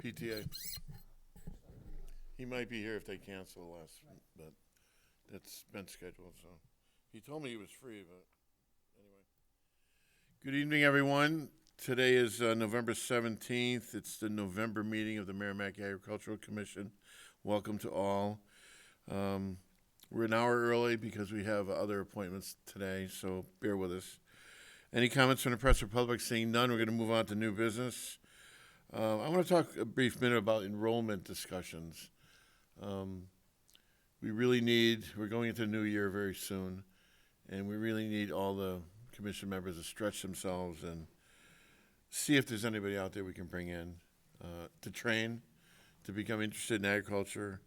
PTA. He might be here if they cancel last, but that's been scheduled, so. He told me he was free, but anyway. Good evening, everyone. Today is November 17th. It's the November meeting of the Merrimack Agricultural Commission. Welcome to all. We're an hour early because we have other appointments today, so bear with us. Any comments from the press or public? Seeing none, we're going to move on to new business. I want to talk a brief minute about enrollment discussions. We're going into the new year very soon, and we really need all the commission members to stretch themselves and see if there's anybody out there we can bring in to train, to become interested in agriculture,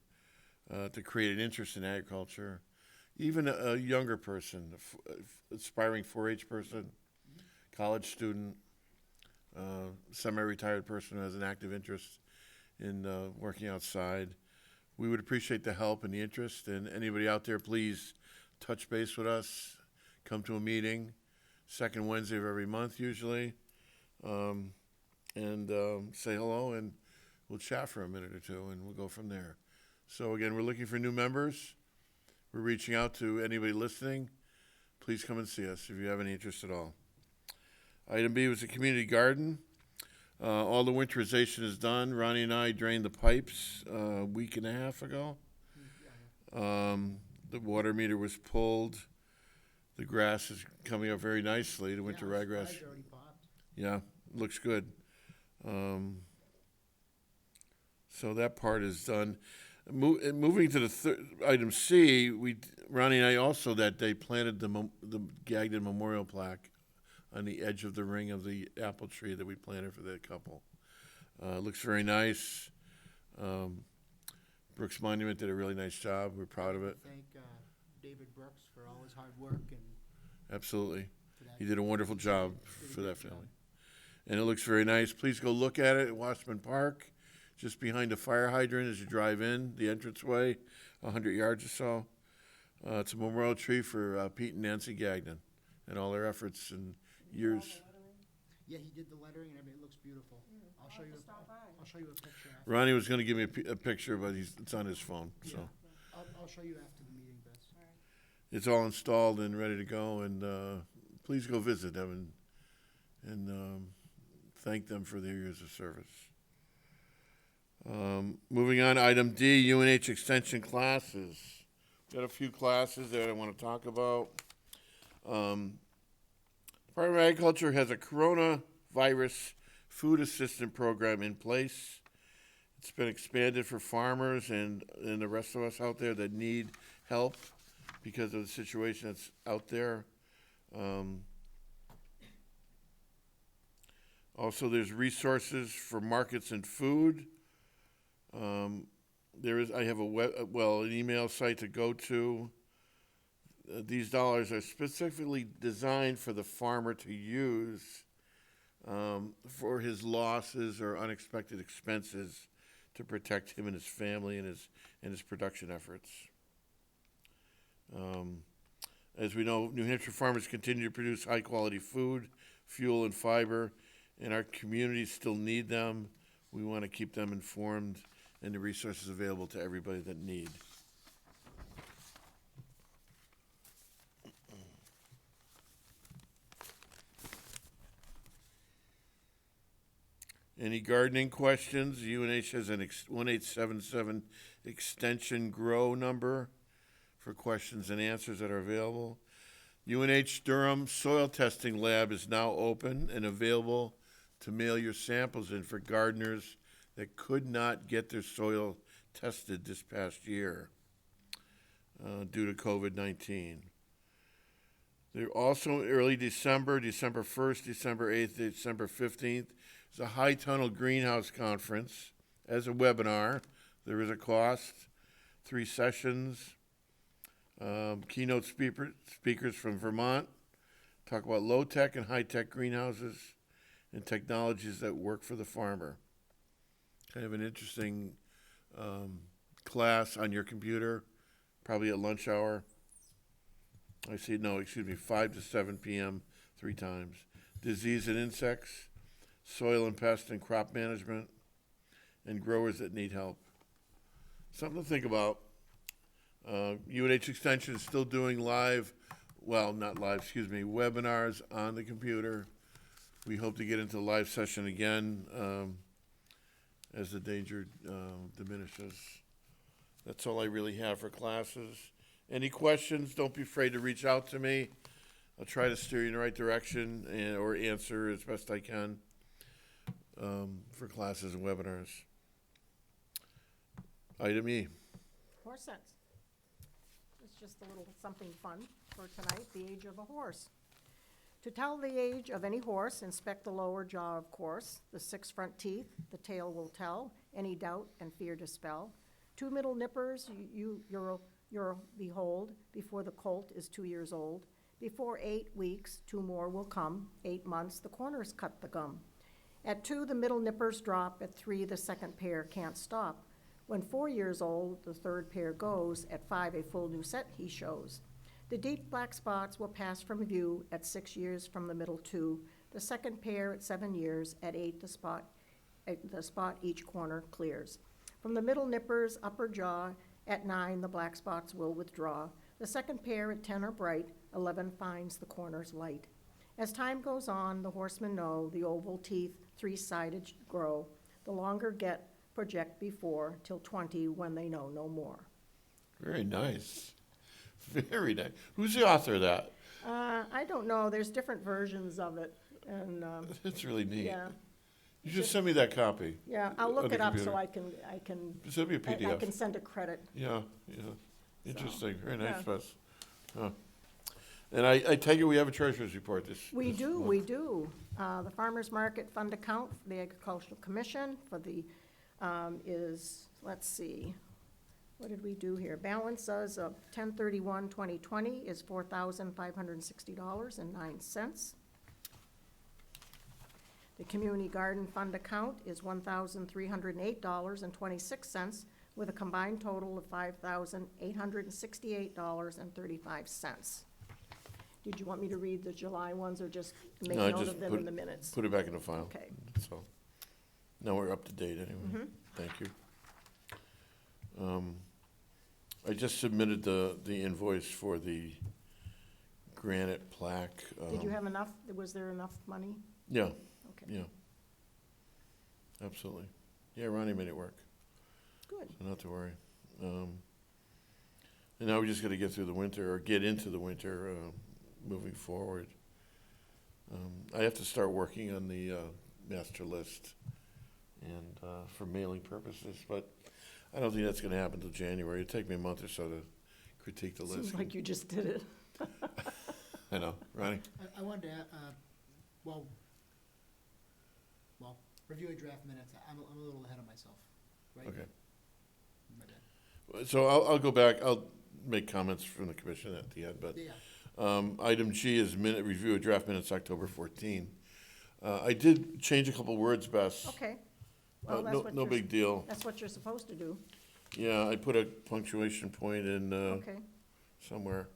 to create an interest in agriculture. Even a younger person, aspiring 4-H person, college student, semi-retired person who has an active interest in working outside. We would appreciate the help and the interest, and anybody out there, please touch base with us, come to a meeting, second Wednesday of every month usually, and say hello, and we'll chat for a minute or two, and we'll go from there. So again, we're looking for new members. We're reaching out to anybody listening. Please come and see us if you have any interest at all. Item B was the community garden. All the winterization is done. Ronnie and I drained the pipes a week and a half ago. The water meter was pulled. The grass is coming up very nicely. The winter ryegrass. Yeah, looks good. So that part is done. Moving to the item C, Ronnie and I also that day planted the Gagnon Memorial Plaque on the edge of the ring of the apple tree that we planted for that couple. Looks very nice. Brooks Monument did a really nice job. We're proud of it. Thank David Brooks for all his hard work. Absolutely. He did a wonderful job for that family. And it looks very nice. Please go look at it at Washburn Park, just behind the fire hydrant as you drive in, the entranceway, 100 yards or so. It's a memorial tree for Pete and Nancy Gagnon and all their efforts and years. Yeah, he did the lettering and everything. It looks beautiful. I'll show you a picture after. Ronnie was going to give me a picture, but it's on his phone. So I'll show you after the meeting, Bess. All right. it's all installed and ready to go. And please go visit them and thank them for their years of service. Moving on, item D, UNH extension classes. Got a few classes that I want to talk about. Department of Agriculture has a coronavirus food assistance program in place. It's been expanded for farmers and the rest of us out there that need help because of the situation that's out there. Also, there's resources for markets and food. I have an email site to go to. These dollars are specifically designed for the farmer to use for his losses or unexpected expenses to protect him and his family and his production efforts. As we know, New Hampshire farmers continue to produce high-quality food, fuel, and fiber, and our communities still need them. We want to keep them informed and the resources available to everybody that need. Any gardening questions? UNH has an 1877 extension grow number for questions and answers that are available. UNH Durham Soil Testing Lab is now open and available to mail your samples in for gardeners that could not get their soil tested this past year due to COVID-19. They're also early December 1st, December 8th, December 15th. It's a High Tunnel Greenhouse Conference as a webinar. There is a cost, 3 sessions. Keynote speakers from Vermont talk about low-tech and high-tech greenhouses and technologies that work for the farmer. Kind of an interesting class on your computer, probably at lunch hour. 5 to 7 p.m. 3 times. Disease and insects, soil and pest and crop management, and growers that need help. Something to think about. UNH Extension is still doing webinars on the computer. We hope to get into live session again as the danger diminishes. That's all I really have for classes. Any questions, don't be afraid to reach out to me. I'll try to steer you in the right direction or answer as best I can for classes and webinars. Item E. Horse sense. It's just a little something fun for tonight, the age of a horse. To tell the age of any horse, inspect the lower jaw, of course, the 6 front teeth, the tail will tell, any doubt and fear dispel. 2 middle nippers you'll behold before the colt is 2 years old. Before 8 weeks, 2 more will come. 8 months, the corners cut the gum. At 2, the middle nippers drop. At 3, the second pair can't stop. When 4 years old, the third pair goes. At 5, a full new set he shows. The deep black spots will pass from view at 6 years from the middle 2. The second pair at 7 years. At 8, the spot each corner clears. From the middle nipper's upper jaw, at 9, the black spots will withdraw. The second pair at 10 are bright. 11 finds the corners light. As time goes on, the horsemen know the oval teeth 3-sided grow. The longer project before, till 20 when they know no more. Very nice. Very nice. Who's the author of that? I don't know, there's different versions of it, and, That's really neat. yeah. You just send me that copy. Yeah, I'll On look the it up so computer. I can, Send me a I PDF. can send a credit. Yeah. Interesting. Very nice, yeah. Bess. Huh. And I take it we have a treasurer's report this. We this do, month. we do. The Farmers Market Fund account for the Agricultural Commission for the, is, let's see, what did we do here? Balance as of 10/31/2020 is $4,560.09. The Community Garden Fund account is $1,308.26, with a combined total of $5,868.35. Did you want me to read the July ones, or just make No, note just of them put- in the minutes? Put it back in the file. Okay. So, now we're up to date anyway. Thank you. I just submitted the invoice for the granite plaque. Did you have enough, was there enough money? Yeah, Okay, yeah. Absolutely. Yeah, Ronnie made it work, good. so not to worry. And now we just gotta get through the winter, or get into the winter, moving forward. I have to start working on the master list and for mailing purposes, but I don't think that's gonna happen until January. It'll take me a month or so to critique the list. Seems like you just did it. I know, Ronnie? I wanted to, well, review a draft minutes. I'm a little ahead of myself, right? Okay. My bad. So I'll go back, I'll make comments from the commission at the end, but Yeah, item G is minute review of draft minutes, October 14. I did change a couple words, Bess. Okay. Well, that's what No you're, big deal. that's what you're supposed to do. Yeah, I put a punctuation point in Okay. somewhere.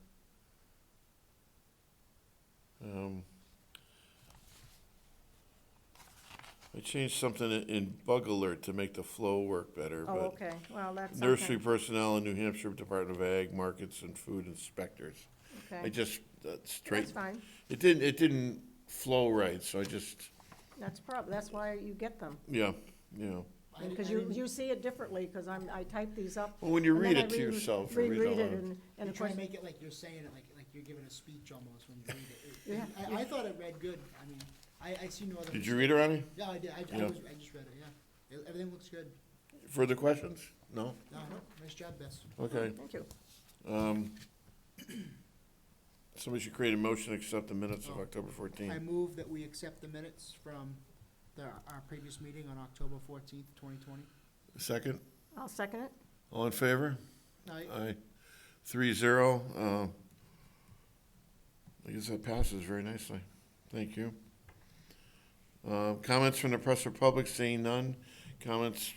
I changed something in bug alert to make the flow work better, Oh, but okay. Well, that's nursery okay. personnel in New Hampshire Department of Ag, Markets and Food Inspectors. I Okay. just, That's straight, fine. it didn't flow right, so I just, That's why you get them. yeah. Because you see it differently, because I type these up. Well, when you and then read I it to reread- yourself, you read Reread it, aloud. and you of try course, to make it like you're saying it, like you're giving a speech almost when you read it. Yeah. I thought it read good. I mean, I see no other. Did you read it, Ronnie? Yeah, I did. I Yeah. just read it, yeah. Everything looks good. Further questions? No? No, nice job, Bess. Okay. thank you. Somebody should create a motion to accept the minutes of Oh. October I 14. move that we accept the minutes from our previous meeting on October 14th, 2020. Second? I'll second it. All in favor? Aye. Aye. 3-0. I guess that passes very nicely. Thank you. Comments from the press or public, seeing none. Comments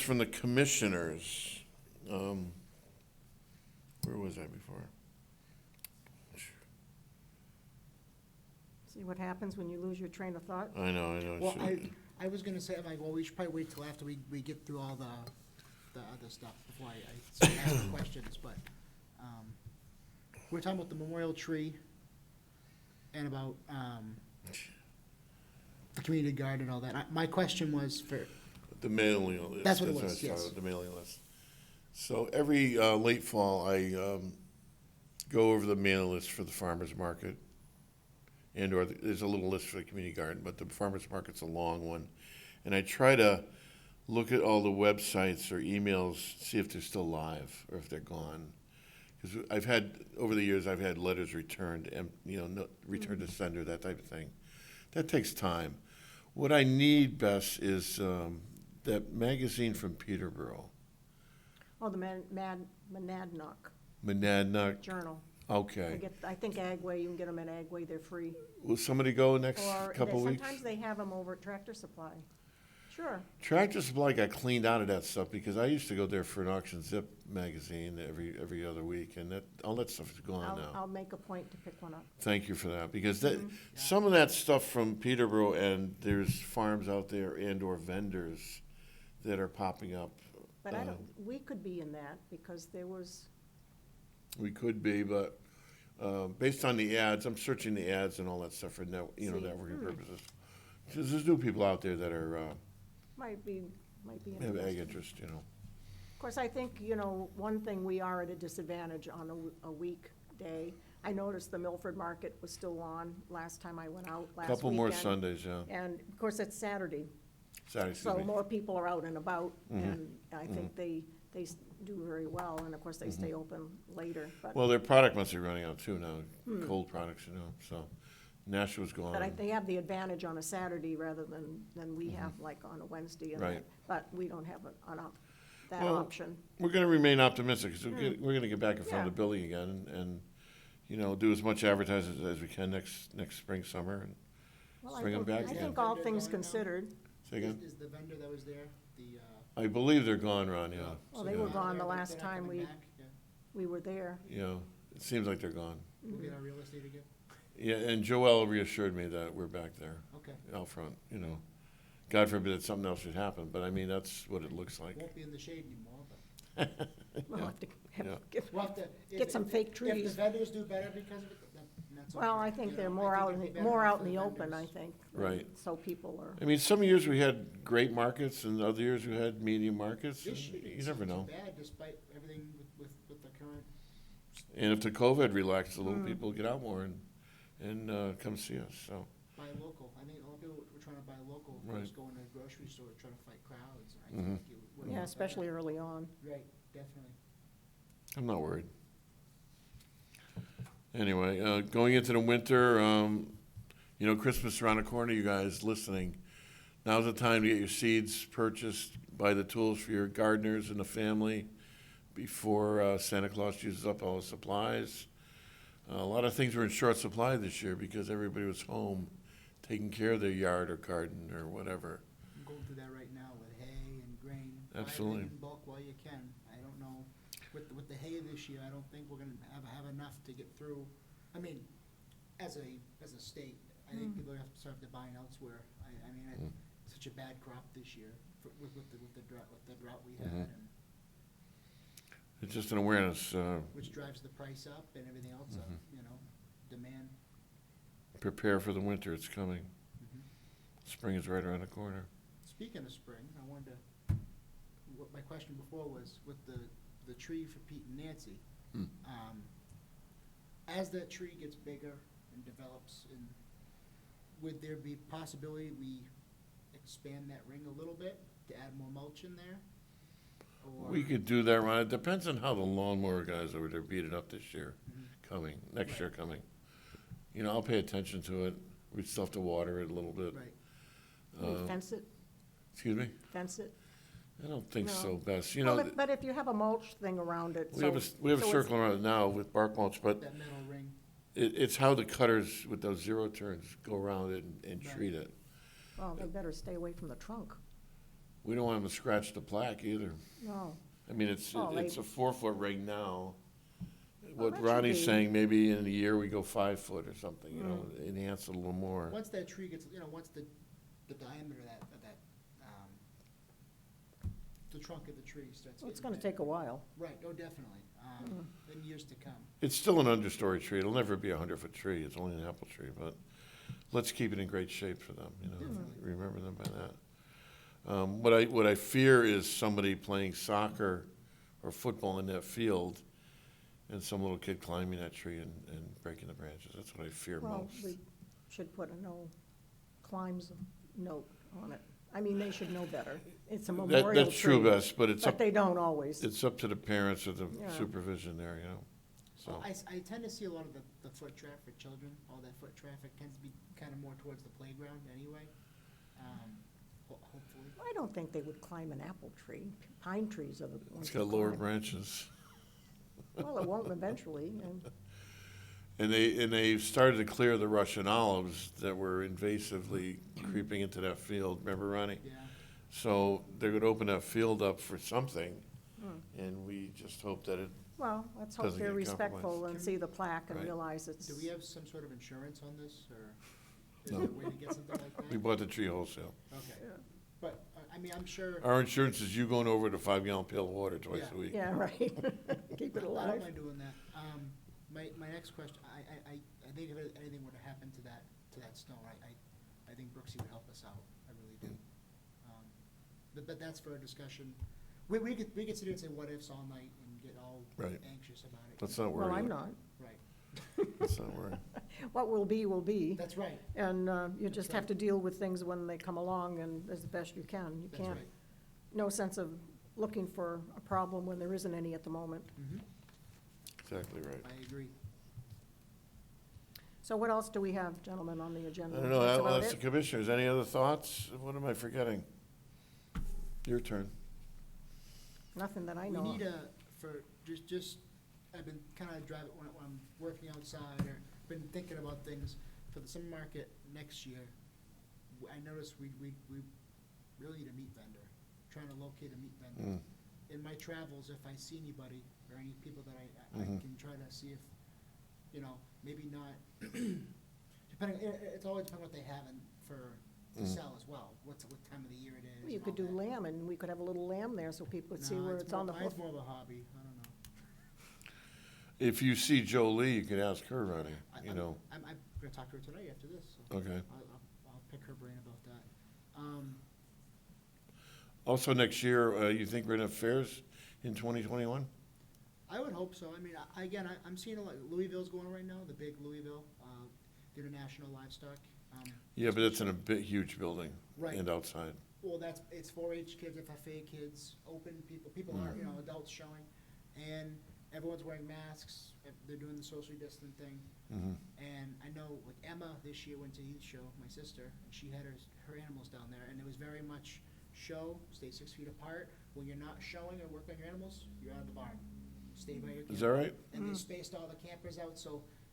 from the commissioners. Where was I before? See what happens when you lose your train of thought? I know. Well, I was gonna say, I'm like, well, we should probably wait till after we get through all the other stuff before I start asking questions, but, we're talking about the memorial tree and about, the community garden and all that. My question was for, The mailing list. That's what it I was, talking yes. about, the mailing list. So every late fall, I go over the mailing list for the farmer's market. And/or there's a little list for the community garden, but the farmer's market's a long one. And I try to look at all the websites or emails, see if they're still live or if they're gone. Because over the years, I've had letters returned, and, no, returned to sender, that type of thing. That takes time. What I need, Bess, is that magazine from Peterborough, Oh, the Monadnock Monadnock. Journal. Okay. I think Agway, you can get them at Agway, they're free. Will somebody go next Or couple weeks? sometimes they have them over at Tractor Supply. Sure. Tractor Supply got cleaned out of that stuff because I used to go there for an Auction Zip magazine every other week, and all that stuff is gone now. I'll make a point to pick one up. Thank you for that, because some of that stuff from Peterborough, and there's farms out there and/or vendors that are popping up. But we could be in that because there was, We could be, but based on the ads, I'm searching the ads and all that stuff for networking purposes. Because there's new people out there that are might be have ag interesting. interest. Of course, I think, one thing, we are at a disadvantage on a weekday. I noticed the Milford Market was still on last time I went out last weekend. Couple more Sundays, yeah. And, of course, it's Saturday, Saturday, excuse so me. more people are out and about, Mm-hmm. and I think they do very well, and of course, they stay open later, but. Mm-hmm. Well, their product must be running out too now, cold products, so Nashua's gone. But they have the advantage on a Saturday rather than we have, like on a Wednesday. And Right. But we don't have that Well, option. We're gonna remain optimistic, because we're gonna get back in front of Yeah. the building again, and, do as much advertising as we can next spring, summer, and Well, bring 'em back I again. think all Vendor things going now? considered, say again. is the vendor that was there, the, I believe they're gone, Ron, yeah. Well, so they they're were not gone there, the but last they're not time coming we- back? Yeah. we were there. It seems like they're gone. We'll get our real estate again? Yeah, and Joelle reassured me that we're back there, Okay. out front, God forbid that something else should happen, but I mean, that's what it looks like. Won't be in the shade anymore, but We'll have to Yeah. we'll have to. Get some fake If trees. the vendors do better because of it, then that's okay. Well, I think You they're know, more I out think in it'd be the, more better out for in the open, vendors. I think. Right. So people are, I mean, some years we had great markets, and other years we had medium markets, and This year, you it's never not know. too bad despite everything with the current. And if the COVID relaxes a little, people get out more and come see us, so. Buy local. I think a lot of people were trying to buy local, Right. first going to the grocery store, trying to fight crowds. I Mhm. think it would. yeah, especially early on. Right, definitely. I'm not worried. Anyway, going into the winter, Christmas around the corner, you guys listening. Now's the time to get your seeds purchased, buy the tools for your gardeners and the family before Santa Claus uses up all the supplies. A lot of things were in short supply this year because everybody was home taking care of their yard or garden or whatever. I'm going through that right now with hay and grain. Absolutely. Buy everything in bulk while you can. I don't know, with the hay this year, I don't think we're gonna have enough to get through. I mean, as a state, I think people have to start to buying elsewhere. I mean, such a bad crop this year with the drought we had, and It's just an awareness, which drives the price up and everything else up, demand. prepare for the winter, it's coming. Mhm. Spring is right around the corner. Speaking of spring, I wanted to, what my question before was, with the tree for Pete and Nancy, Hmm. as that tree gets bigger and develops, would there be possibility we expand that ring a little bit to add more mulch in there? Or- We could do that, Ron. It depends on how the lawnmower guys over there beat it up this year, next year coming. I'll pay attention to it. We still have to water it a little bit. Right, We fence it, Excuse me? fence it. I don't think No. so, Bess. Well, but if you have a mulch thing around it, We have so. we have a so it's- circle around it now with bark mulch, but that metal ring, it's how the cutters with those zero turns go around it and Right. treat it. Well, they better stay away from the trunk. We don't want them to scratch the plaque either. No. I mean, it's Oh, a 4-foot ring now. Well, What that should Ronnie's be- saying, maybe in a year we go 5 foot or something, Mm. enhance it a little more. once that tree gets, once the diameter of that the trunk of the tree starts Well, it's getting gonna take a while. Right, oh, definitely, in years to come. It's still an understory tree. It'll never be a 100-foot tree. It's only an apple tree, but let's keep it in great shape for them, you know, Definitely. remember them by that. What I fear is somebody playing soccer or football in that field and some little kid climbing that tree and breaking the branches. That's what I fear Well, most. we should put a no climbs note on it. I mean, they should know better. It's a memorial tree. That's true, Bess, but it's But up, they don't always. it's up to the parents or the Yeah. supervision there, you know, so. Well, I tend to see a lot of the foot traffic for children, all that foot traffic tends to be kind of more towards the playground anyway. Hopefully. I don't think they would climb an apple tree. Pine trees are the ones It's that got lower climb. branches. Well, it won't eventually, and And they started to clear the Russian olives that were invasively creeping into that field. Remember, Ronnie? Yeah, So they're gonna open that field up for something, Hmm. and we just hope that it, well, let's hope Doesn't they're get compromised. respectful and Can see the plaque and Right. realize it's. do we have some sort of insurance on this, or is No. there a way to get something like we that? bought the tree wholesale. Okay, Yeah. but, I mean, I'm sure. Our insurance is you going over to 5-gallon pail of water twice a Yeah. week. Yeah, right. Keep it I don't alive. mind doing that. My next question, I think if anything were to happen to that stone, I think Brooksy would help us out, I really do. But that's for a discussion. We could sit here and say what ifs all night and get all Right. anxious about it. Let's not worry. Well, I'm not. Right, Let's not worry. What will be, will be. that's right, And you That's just right. have to deal with things when they come along and as best you can. You that's can't, right. no sense of looking for a problem when there isn't any at the moment. Mhm. Exactly right. I agree. So what else do we have, gentlemen, on the agenda? I don't know, That's about that's the it? commissioners. Any other thoughts? What am I forgetting? Your turn. Nothing that I We know need of. I've been kind of driving, when I'm working outside or been thinking about things for the summer market next year. I noticed we really need a meat vendor, trying to locate a meat vendor. Mm. In my travels, if I see anybody or any people that I Mhm. can try to see if, maybe not, depending, it's always depending what they have to Mhm. sell as well, what time of the year it is. Well, you and could all do that. lamb, and we could have a little lamb there so people could see No, where it's on the Mine's hoof. more of a hobby, I don't know. If you see Jolie, you can ask her, Ronnie, I- you know, I'm gonna talk to her tonight after this, so okay. I'll pick her brain about that. Also, next year, you think we're gonna have fairs in 2021? I would hope so. I mean, I'm seeing a lot, Louisville's going right now, the big Louisville, the International Livestock. Yeah, but it's in a big, huge building Right. and outside. Well, it's 4-H kids, FFA kids, open, people are, Mm. adults showing, and everyone's wearing masks, they're doing the socially distant thing. Mhm. And I know, like Emma this year went to Eat Show, my sister, and she had her animals down there, and it was very much show, stay 6 feet apart. When you're not showing or working on your animals, you're out of the barn. Stay by your camper. Is that right? And they spaced all the campers out,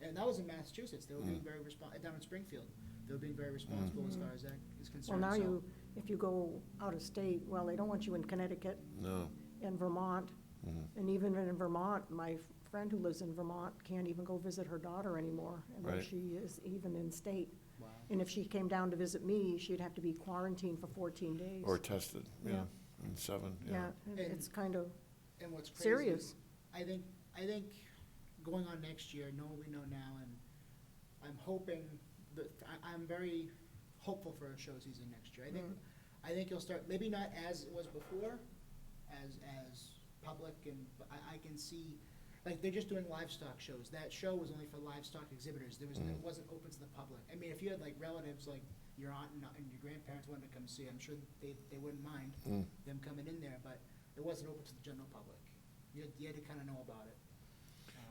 and that was in Massachusetts, they were being very down in Springfield, they were being very responsible as far as that is Well, concerned, now so. if you go out of state, well, they don't want you in Connecticut No. and Vermont. Mhm. And even in Vermont, my friend who lives in Vermont can't even go visit her daughter anymore unless Right. she is even in state. Wow. And if she came down to visit me, she'd have to be quarantined for 14 days. Or tested, yeah, Yeah. and 7, Yeah, yeah. it's kind of And what's crazy. serious. I think going on next year, know what we know now, and I'm hoping I'm very hopeful for a show season next year. I think you'll start, maybe not as it was before, as public, but I can see, like, they're just doing livestock shows. That show was only for livestock exhibitors. It wasn't open to the public. I mean, if you had like relatives, like your aunt and your grandparents wanted to come see, I'm sure they wouldn't mind Mm. them coming in there, but it wasn't open to the general public. You had to kind of know about it.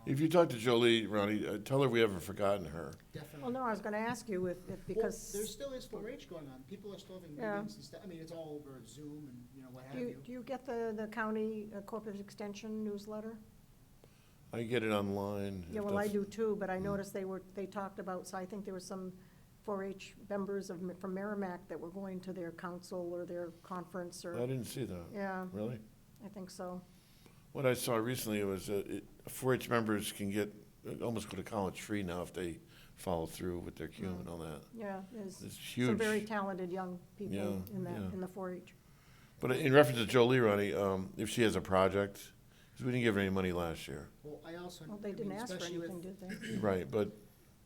If you talk to Jolie, Ronnie, tell her we haven't forgotten her. Definitely. Well, no, I was gonna ask you if Well, because. there still is 4-H going on. People are still having Yeah. meetings and stuff. I mean, it's all over Zoom and, what have Do you. you get the county corporate extension newsletter? I get it online. Yeah, if well, I that's- do too, but I noticed they talked about, so I think there were some 4-H members from Merrimack that were going to their council or their conference I or, didn't see that. yeah, Really? I think so. What I saw recently was 4-H members can almost go to college free now if they follow through with their cum and all that. Yeah, there's It's some very huge. talented young people Yeah, in yeah. the 4-H. But in reference to Jolie, Ronnie, if she has a project, because we didn't give her any money last year. Well, I also, Well, I they mean, didn't ask for especially anything, with, did they? Right, but,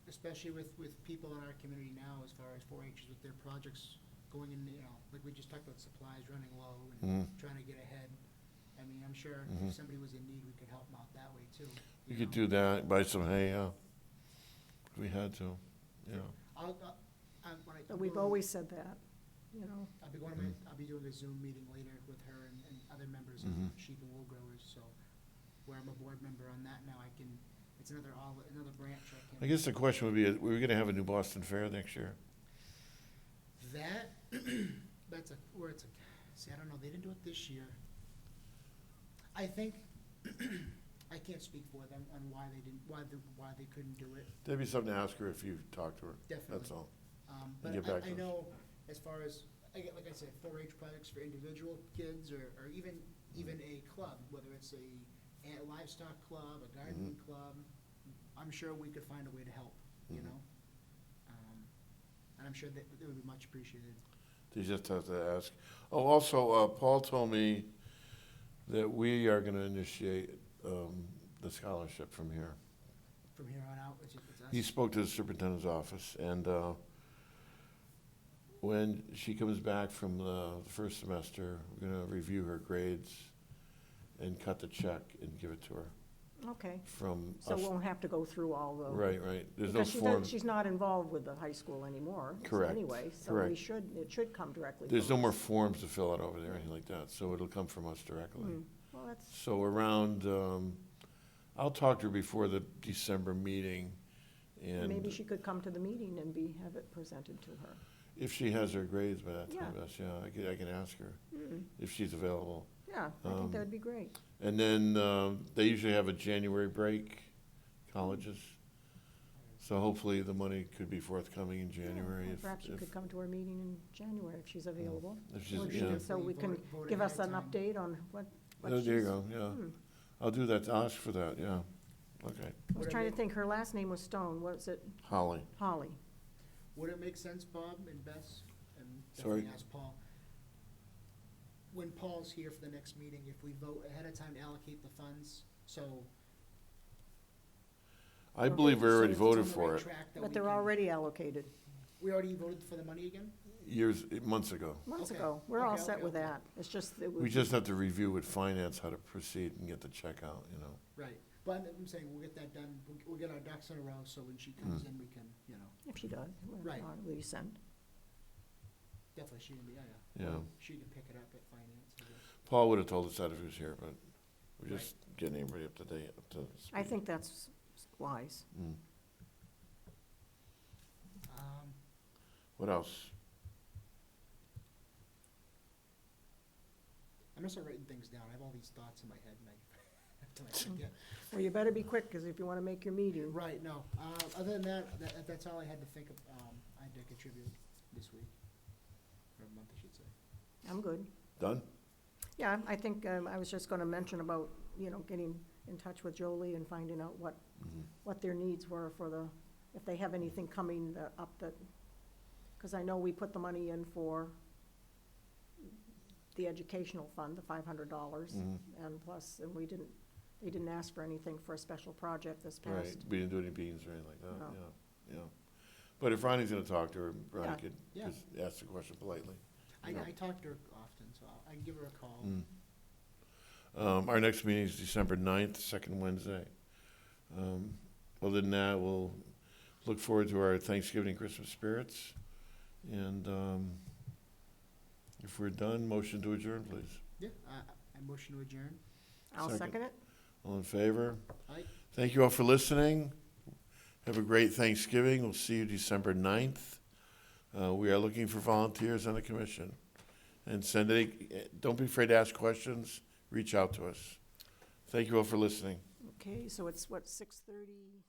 especially with people in our community now, as far as 4-H's with their projects going in, you know, like we just talked about supplies running low and trying to get ahead. I mean, I'm sure if somebody was in need, we could help them out that way too. we you could know? do that, buy some hay, yeah. If we had to, yeah. When I But we've go- always said that, you know. I'll be going to I'll be doing a Zoom meeting later with her and other members of Sheep and Wool Growers, so where I'm a board member on that now, I can, it's another branch I can. I guess the question would be, we're gonna have a new Boston Fair next year. That, see, I don't know, they didn't do it this year. I think, I can't speak for them on why they couldn't do it, That'd be something to ask her if you talk to her, definitely. that's all. But get back to I us. know, as far as, like I said, 4-H projects for individual kids, or even a club, whether it's a livestock club, a gardening club, I'm sure we could find a way to help, you know? And I'm sure that it would be much appreciated. You just have to ask. Oh, also, Paul told me that we are gonna initiate, the scholarship from here. From here on out, it's us. He spoke to the superintendent's office, and when she comes back from the first semester, we're gonna review her grades and cut the check and give it to her Okay, from so us. we won't have to go through all the. Right, right. There's no Because form, she's not involved with the high school anymore. Correct, Anyway, so correct. it should come directly. there's from no more us. forms to fill out over there, or anything like that, so it'll come from us directly. Well, that's, So around, I'll talk to her before the December meeting, and maybe she could come to the meeting and have it presented to her. if she has her grades by that time, Yeah. that's, I can ask her if she's available. Yeah, I think that would be great. And then, they usually have a January break, colleges. So hopefully the money could be forthcoming in January Yeah, if, Perhaps she could come to our meeting in January if she's available. if she's, Or she yeah. can- So we can Vote give ahead us of an time. update on what Oh, there you she's. go, yeah. I'll do that, I'll ask for that, yeah. Okay. I was trying to think, her last name was Stone, what is it? Holly, Holly. Would it make sense, Bob and Bess, and Sorry? definitely ask Paul, when Paul's here for the next meeting, if we vote ahead of time to allocate the funds, so. I believe we already so it's on voted the for right it track that But we they're can- already allocated We already voted for the money again? months ago. months Okay. ago. We're all Okay, set okay, with okay. that. It's just, it We would, just have to review with finance how to proceed and get the check out, you know. Right, but I'm saying, we'll get that done, we'll get our ducks in a row, so when she comes in, we can, you know, if she does, Right. we send. definitely she can be, Yeah. She can pick it up at finance, I guess. Paul would have told us that if he was here, but we're just getting everybody up to date, up to I speed. think that's wise. Mm. What else? I'm gonna start writing things down, I have all these thoughts in my head, and I forget. Well, you better be quick, because if you want to make your meeting. Right, no, other than that, that's all I had to think of, I had to contribute this week, or month, I should say. I'm good. Done? Yeah, I think, I was just gonna mention about, getting in touch with Jolie and finding out what their needs were for if they have anything coming up that, because I know we put the money in for the educational fund, the $500, and plus, and they didn't ask for anything for a special project this Right, past. we didn't do any beans or anything like that, No. yeah. But if Ronnie's gonna talk to her, Ronnie Yeah. could Yeah. just ask the question politely. I talk to her often, so I can give her a call. Our next meeting is December 9th, second Wednesday. Other than that, we'll look forward to our Thanksgiving and Christmas spirits. And if we're done, motion to adjourn, please. Yeah, I motion to adjourn. I'll Second. second it. All in favor? Aye. Thank you all for listening. Have a great Thanksgiving. We'll see you December 9th. We are looking for volunteers on the commission. And don't be afraid to ask questions. Reach out to us. Thank you all for listening. Okay, so it's what, 6:30?